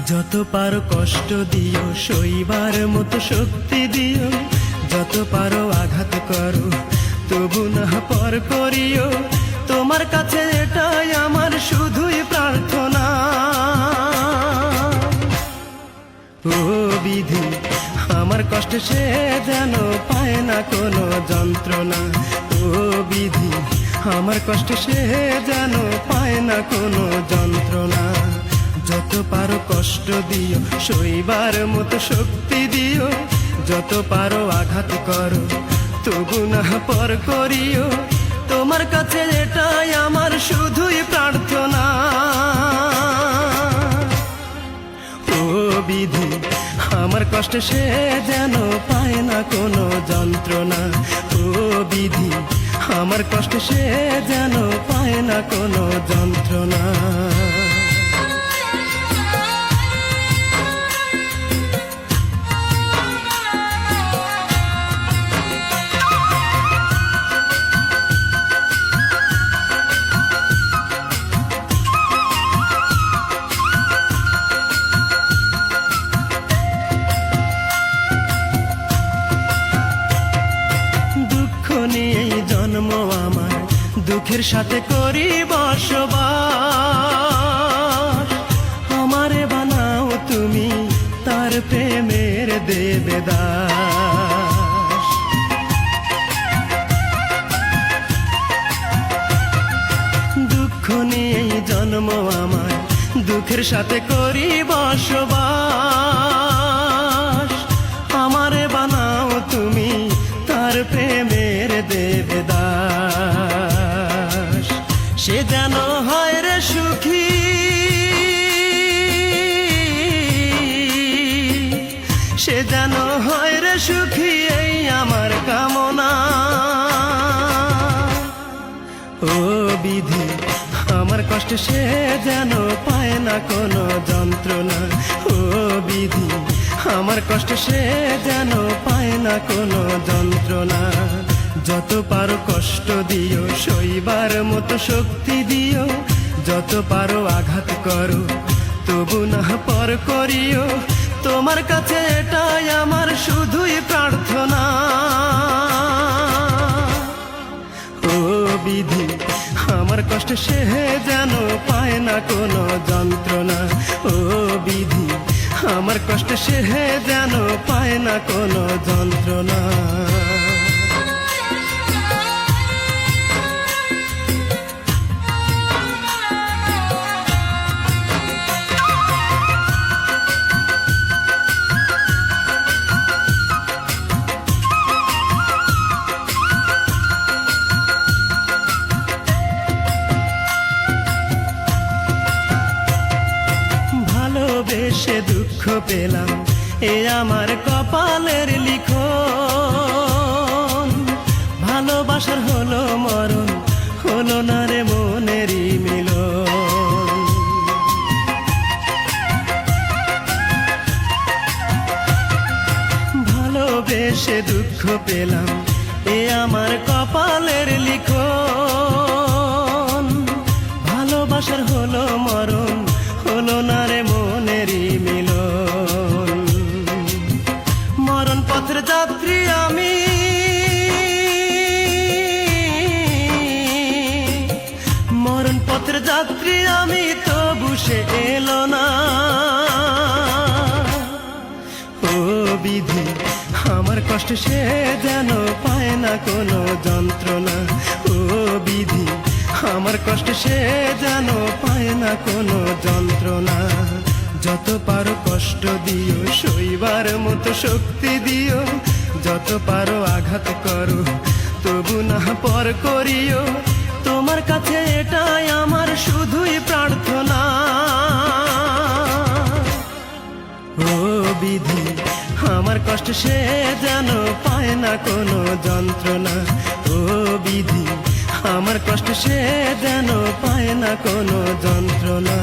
যত পারো কষ্ট দিও, সইবার মতো শক্তি দিও। যত পারো আঘাত করো, তবু না পর করিও। তোমার কাছে এটাই আমার শুধুই প্রার্থনা। ও বিধি, আমার কষ্ট সে যেন পায় না কোনো যন্ত্রণা। ও বিধি, আমার কষ্ট সে যেন পায় না কোনো যন্ত্রণা। যত পারো কষ্ট দিও, সইবার মতো শক্তি দিও। যত পারো আঘাত করো, তবু না পর করিও। তোমার কাছে এটাই আমার শুধুই প্রার্থনা। ও বিধি, আমার কষ্ট সে যেন পায় না কোনো যন্ত্রণা। ও বিধি, আমার কষ্ট সে যেন পায় না কোনো যন্ত্রণা। নিয়েই জন্ম আমার, দুঃখের সাথে করি বসবাস। আমারে বানাও তুমি তার প্রেমের দেবদাস। দুঃখ নিয়েই জন্ম আমার, দুঃখের সাথে করি বসবাস। আমারে বানাও তুমি তার প্রেমের দেবদাস। সে যেন হয় রে সুখী, সে যেন হয় রে সুখী, এই আমার কামনা। ও বিধি, আমার কষ্ট সে যেন পায় না কোনো যন্ত্রণা। ও বিধি, আমার কষ্ট সে যেন পায় না কোনো যন্ত্রণা। যত পারো কষ্ট দিও, সইবার মতো শক্তি দিও। যত পারো আঘাত করো, তবু না পর করিও। তোমার কাছে এটাই আমার শুধুই প্রার্থনা। ও বিধি, আমার কষ্ট সে যেন পায় না কোনো যন্ত্রণা। ও বিধি, আমার কষ্ট সে যেন পায় না কোনো যন্ত্রণা। ভালোবেসে দুঃখ পেলাম, এ আমার কপালের লিখন। ভালোবাসার হলো মরণ, হলো না রে মনেরই মিলন। ভালোবেসে দুঃখ পেলাম, এ আমার কপালের লিখন। ভালোবাসার হলো মরণ, হলো না রে মনেরই মিলন। মরণ পথের যাত্রী আমি, মরণ পথের যাত্রী আমি, তবু সে এলো না। ও বিধি, আমার কষ্ট সে যেন পায় না কোনো যন্ত্রণা। ও বিধি, আমার কষ্ট সে যেন পায় না কোনো যন্ত্রণা। যত পারো কষ্ট দিও, সইবার মতো শক্তি দিও। যত পারো আঘাত করো, তবু না পর করিও। তোমার কাছে এটাই আমার শুধুই প্রার্থনা। ও বিধি, আমার কষ্ট সে যেন পায় না কোনো যন্ত্রণা। ও বিধি, আমার কষ্ট সে যেন পায় না কোনো যন্ত্রণা।